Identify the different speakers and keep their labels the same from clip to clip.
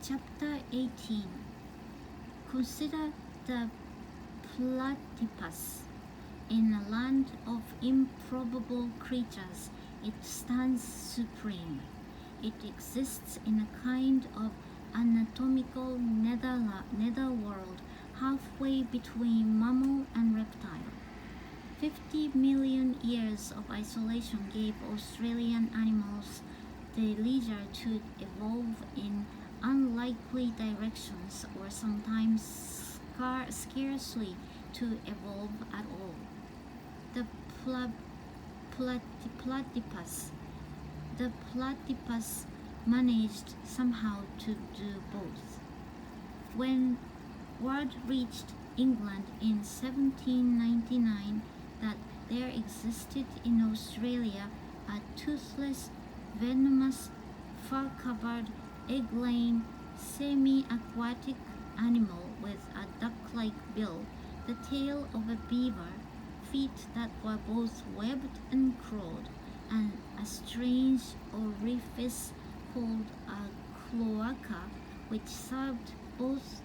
Speaker 1: Chapter 18. Consider the platypus. In a land of improbable creatures, it stands supreme. It exists in a kind of anatomical netherworld halfway between mammal and reptile. 50 million years of isolation gave Australian animals the leisure to evolve in unlikely directions, or sometimes scarcely to evolve at all. The platypus managed somehow to do both. When word reached England in 1799 that there existed in Australia a toothless, venomous, fur-covered, egg-laying, semi-aquatic animal with a duck-like bill, the tail of a beaver, feet that were both webbed and clawed, and a strange orifice called a cloaca, which served both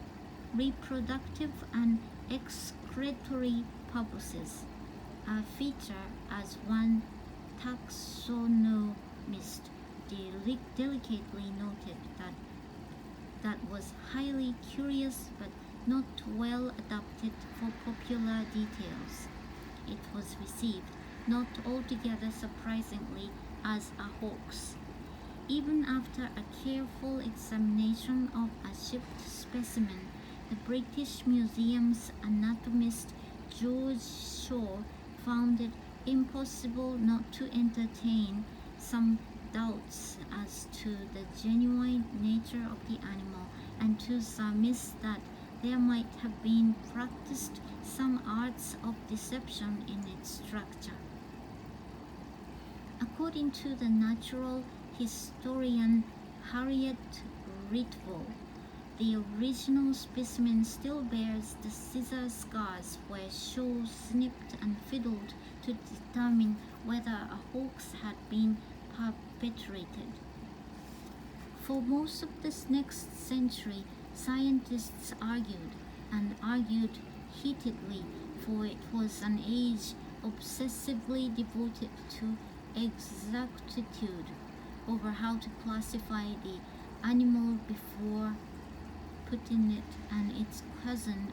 Speaker 1: reproductive and excretory purposes, a feature, as one taxonomist delicately noted, that was highly curious but not well adapted for popular details. It was received, not altogether surprisingly, as a hoax. Even after a careful examination of a shipped specimen, the British Museum's anatomist George Shaw found it impossible not to entertain some doubts as to the genuine nature of the animal, and to submit that there might have been practiced some arts of deception in its structure. According to the natural historian Harriet Ritval, the original specimen still bears the scissor scars where Shaw snipped and fiddled to determine whether a hoax had been perpetrated. For most of this next century, scientists argued heatedly, for it was an age obsessively devoted to exactitude over how to classify the animal before putting it and its cousin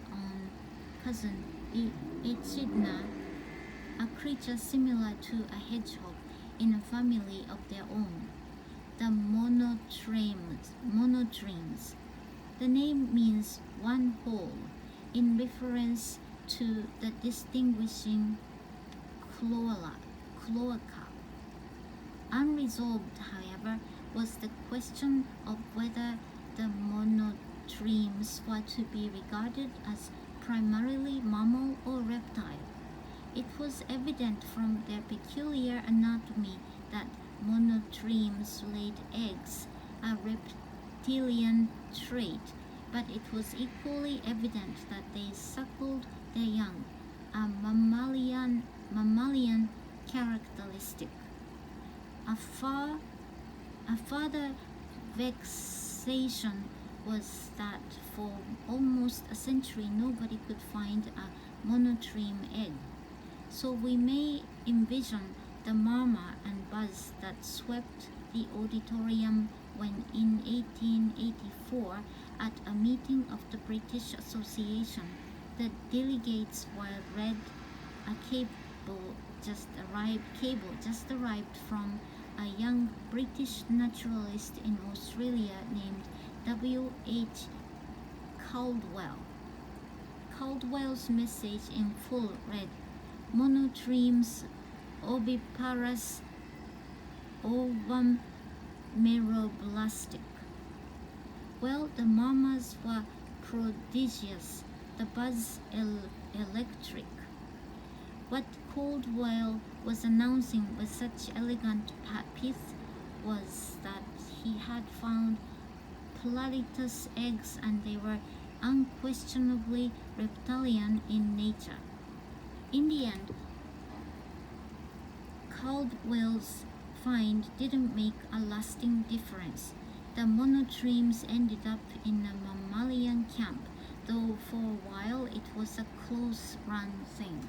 Speaker 1: Echidna, a creature similar to a hedgehog, in a family of their own, the monotremes. The name means one whole, in reference to the distinguishing cloaca. Unresolved, however, was the question of whether the monotremes were to be regarded as primarily mammal or reptile. It was evident from their peculiar anatomy that monotremes laid eggs, a reptilian trait, but it was equally evident that they suckled their young, a mammalian characteristic. A further vexation was that for almost a century nobody could find a monotreme egg. So we may envision the murmur and buzz that swept the auditorium when in 1884, at a meeting of the British Association, the delegates were read a cable just arrived from a young British naturalist in Australia named W.H. Caldwell. Caldwell's message in full read, "Monotremes oviparous, ovum meroblastic." Well, the murmurs were prodigious, the buzz electric. What Caldwell was announcing with such elegant pith was that he had found Platypus eggs, and they were unquestionably reptilian in nature. In the end, Caldwell's find didn't make a lasting difference. The monotremes ended up in a mammalian camp, though for a while it was a close-run thing.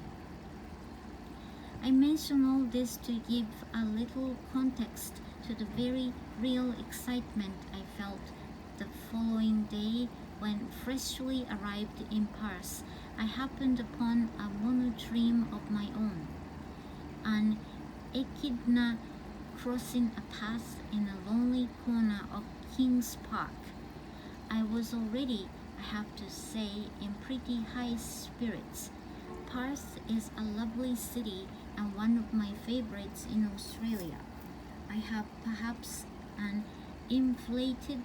Speaker 1: I mention all this to give a little context to the very real excitement I felt the following day when, freshly arrived in Paris, I happened upon a monotreme of my own, an echidna crossing a path in a lonely corner of King's Park. I was already, I have to say, in pretty high spirits. Perth is a lovely city and one of my favorites in Australia. I have perhaps an inflated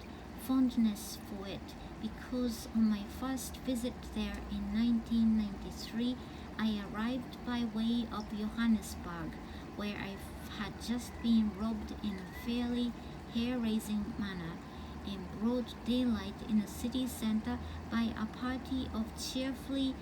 Speaker 1: fondness for it because on my first visit there in 1993, I arrived by way of Johannesburg, where I had just been robbed in a fairly hair-raising manner in broad daylight in the city center by a party of cheerfully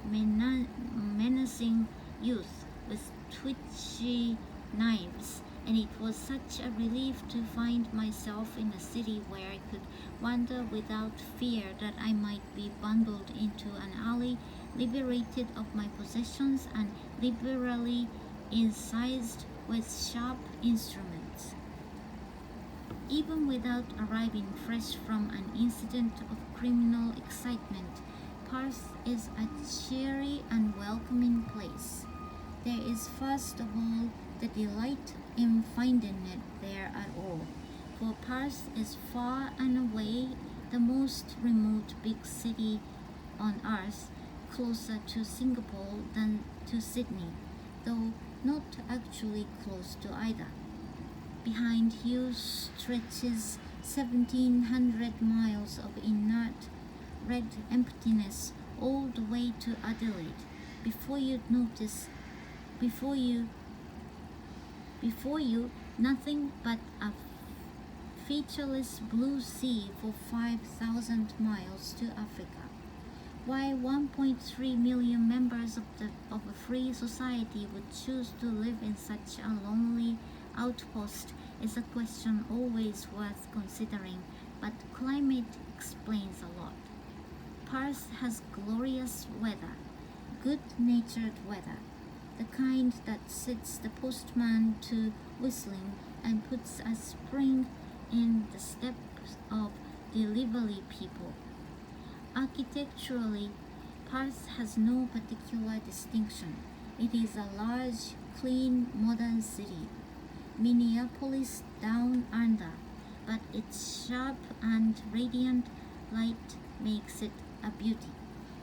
Speaker 1: menacing youth with twitchy knives, and it was such a relief to find myself in a city where I could wander without fear that I might be bundled into an alley, liberated of my possessions and liberally incised with sharp instruments. Even without arriving fresh from an incident of criminal excitement, Perth is a cheery and welcoming place. There is first of all the delight in finding it there at all, for Perth is far and away the most remote big city on earth, closer to Singapore than to Sydney, though not actually close to either. Behind you stretches 1,700 miles of inert red emptiness all the way to Adelaide. Before you, nothing but a featureless blue sea for 5,000 miles to Africa. Why 1.3 million members of a free society would choose to live in such a lonely outpost is a question always worth considering, but climate explains a lot. Perth has glorious weather, good-natured weather, the kind that sets the postman to whistling and puts a spring in the steps of delivery people. Architecturally, Perth has no particular distinction. It is a large, clean, modern city, Minneapolis down under, but its sharp and radiant light makes it a beauty.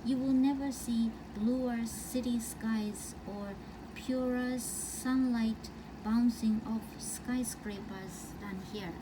Speaker 1: You will never see bluer city skies or purer sunlight bouncing off skyscrapers than here.